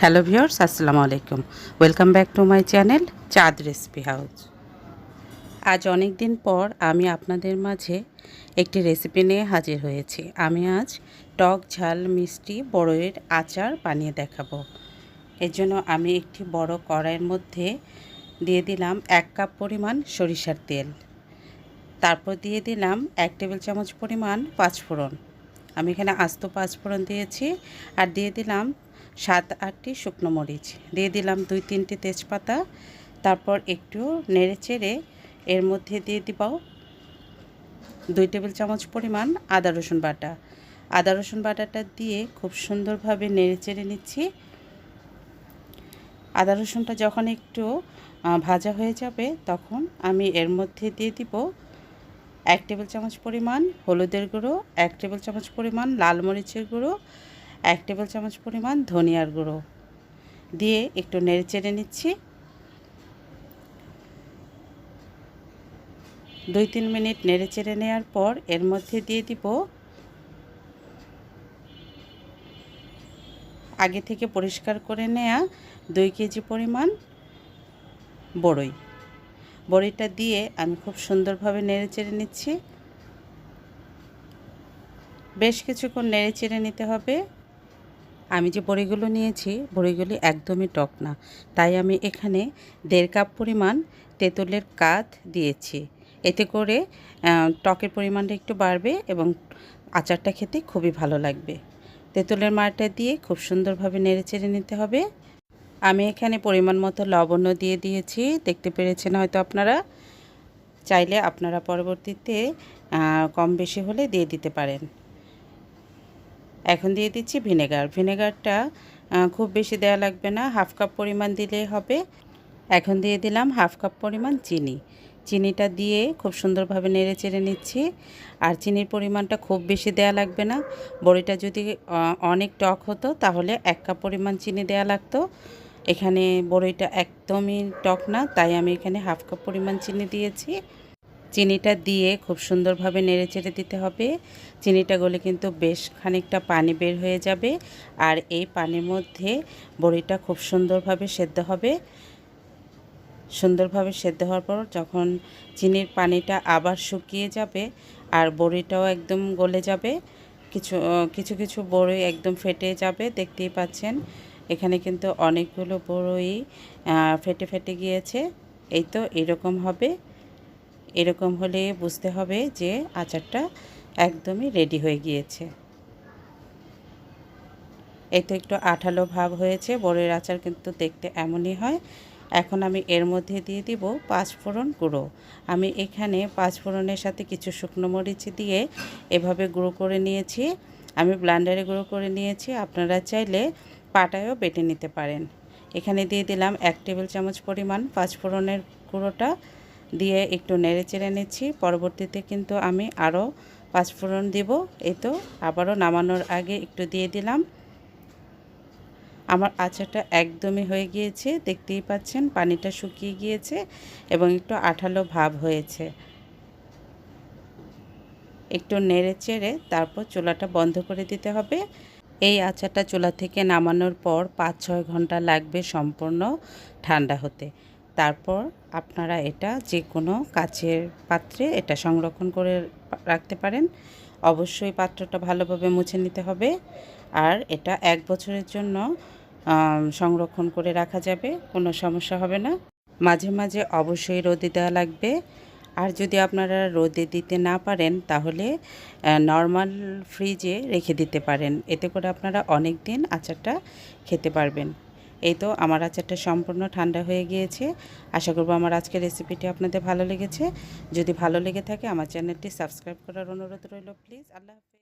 Hello viewers, আসসালামু আলাইকুম। Welcome back to my channel চাঁদ রেসিপি হাউস। আজ অনেক দিন পর আমি আপনাদের মাঝে একটি রেসিপি নিয়ে হাজির হয়েছি। আমি আজ টক ঝাল মিষ্টি বড়ইয়ের আচার বানিয়ে দেখাবো। এর জন্য আমি একটি বড় কড়াইয়ের মধ্যে দিয়ে দিলাম 1 কাপ পরিমাণ সরিষার তেল। তারপর দিয়ে দিলাম 1 টেবিল চামচ পরিমাণ পাঁচফোড়ন। আমি এখানে আস্ত পাঁচফোড়ন দিয়েছি। আর দিয়ে দিলাম 7-8টি শুকনো মরিচ, দিয়ে দিলাম 2-3টি তেজপাতা। তারপর একটু নেড়ে চেড়ে এর মধ্যে দিয়ে দিব 2 টেবিল চামচ পরিমাণ আদা রসুন বাটা। আদা রসুন বাটাটা দিয়ে খুব সুন্দরভাবে নেড়ে চেড়ে নিচ্ছি। আদা রসুনটা যখন একটু ভাজা হয়ে যাবে তখন আমি এর মধ্যে দিয়ে দিব 1 টেবিল চামচ পরিমাণ হলুদের গুঁড়ো, 1 টেবিল চামচ পরিমাণ লাল মরিচের গুঁড়ো, 1 টেবিল চামচ পরিমাণ ধনিয়ার গুঁড়ো দিয়ে একটু নেড়ে চেড়ে নিচ্ছি। 2-3 মিনিট নেড়ে চেড়ে নেওয়ার পর এর মধ্যে দিয়ে দিব আগে থেকে পরিষ্কার করে নেওয়া 2 কেজি পরিমাণ বড়ইটা দিয়ে আমি খুব সুন্দরভাবে নেড়ে চেড়ে নিচ্ছি। বেশ কিছুক্ষণ নেড়ে চেড়ে নিতে হবে। আমি যে বড়িগুলো নিয়েছি বড়িগুলি একদমই টক না, তাই আমি এখানে 1.5 কাপ পরিমাণ তেঁতুলের কাঠ দিয়েছি। এতে করে টকের পরিমাণটা একটু বাড়বে এবং আচারটা খেতে খুবই ভালো লাগবে। তেঁতুলের মাড়টা দিয়ে খুব সুন্দরভাবে নেড়ে চেড়ে নিতে হবে। আমি এখানে পরিমাণ মতো লবণও দিয়ে দিয়েছি, দেখতে পেরেছেন হয়তো আপনারা। চাইলে আপনারা পরবর্তীতে কম বেশি হলে দিয়ে দিতে পারেন। এখন দিয়ে দিচ্ছি ভিনেগারটা খুব বেশি দেওয়া লাগবে না, 1/2 কাপ পরিমাণ দিলেই হবে। এখন দিয়ে দিলাম 1/2 কাপ পরিমাণ চিনিটা দিয়ে খুব সুন্দরভাবে নেড়ে চেড়ে নিচ্ছি। আর চিনির পরিমাণটা খুব বেশি দেওয়া লাগবে না। বড়িটা যদি অনেক টক হতো তাহলে 1 কাপ পরিমাণ চিনি দেওয়া লাগতো। এখানে বড়িটা একদমই টক না, তাই আমি এখানে 1/2 কাপ পরিমাণ চিনি দিয়েছি। চিনিটা দিয়ে খুব সুন্দরভাবে নেড়ে চেড়ে দিতে হবে। চিনিটা গলে কিন্তু বেশ খানিকটা পানি বের হয়ে যাবে, আর এই পানির মধ্যে বড়িটা খুব সুন্দরভাবে সেদ্ধ হবে। সুন্দরভাবে সেদ্ধ হওয়ার পর যখন চিনির পানিটা আবার শুকিয়ে যাবে আর বড়িটাও একদম গলে যাবে, কিছু কিছু বড়ি একদম ফেটে যাবে, দেখতেই পাচ্ছেন। এখানে কিন্তু অনেকগুলো বড়ই ফেটে ফেটে গিয়েছে। এই তো এরকম হবে। এরকম হলে বুঝতে হবে যে আচারটা একদমই রেডি হয়ে গিয়েছে। এই তো একটু আঠালো ভাব হয়েছে। বড়ির আচার কিন্তু দেখতে এমনই হয়। এখন আমি এর মধ্যে দিয়ে দিব পাঁচফোড়ন গুঁড়ো। আমি এখানে পাঁচফোড়নের সাথে কিছু শুকনো মরিচ দিয়ে এভাবে গুঁড়ো করে নিয়েছি। আমি ব্লেন্ডারে গুঁড়ো করে নিয়েছি, আপনারা চাইলে পাটায়ও বেটে নিতে পারেন। এখানে দিয়ে দিলাম 1 টেবিল চামচ পরিমাণ পাঁচফোড়নের গুঁড়োটা দিয়ে একটু নেড়ে চেড়ে নিচ্ছি। পরবর্তীতে কিন্তু আমি আরও পাঁচফোড়ন দিব। এই তো আবারও নামানোর আগে একটু দিয়ে দিলাম। আমার আচারটা একদমই হয়ে গিয়েছে, দেখতেই পাচ্ছেন পানিটা শুকিয়ে গিয়েছে এবং একটু আঠালো ভাব হয়েছে। একটু নেড়ে চেড়ে তারপর চুলাটা বন্ধ করে দিতে হবে। এই আচারটা চুলা থেকে নামানোর পর 5-6 ঘন্টা লাগবে সম্পূর্ণ ঠান্ডা হতে। তারপর আপনারা এটা যে কোনো কাচের পাত্রে এটা সংরক্ষণ করে রাখতে পারেন। অবশ্যই পাত্রটা ভালোভাবে মুছে নিতে হবে। আর এটা 1 বছরের জন্য সংরক্ষণ করে রাখা যাবে, কোনো সমস্যা হবে না। মাঝে মাঝে অবশ্যই রোদে দেওয়া লাগবে। আর যদি আপনারা রোদে দিতে না পারেন তাহলে নর্মাল ফ্রিজে রেখে দিতে পারেন। এতে করে আপনারা অনেক দিন আচারটা খেতে পারবেন। এই তো আমার আচারটা সম্পূর্ণ ঠান্ডা হয়ে গিয়েছে। আশা করব আমার আজকের রেসিপিটি আপনাদের ভালো লেগেছে। যদি ভালো লেগে থাকে আমার চ্যানেলটি সাবস্ক্রাইব করার অনুরোধ রইল প্লিজ। আল্লাহ হাফেজ।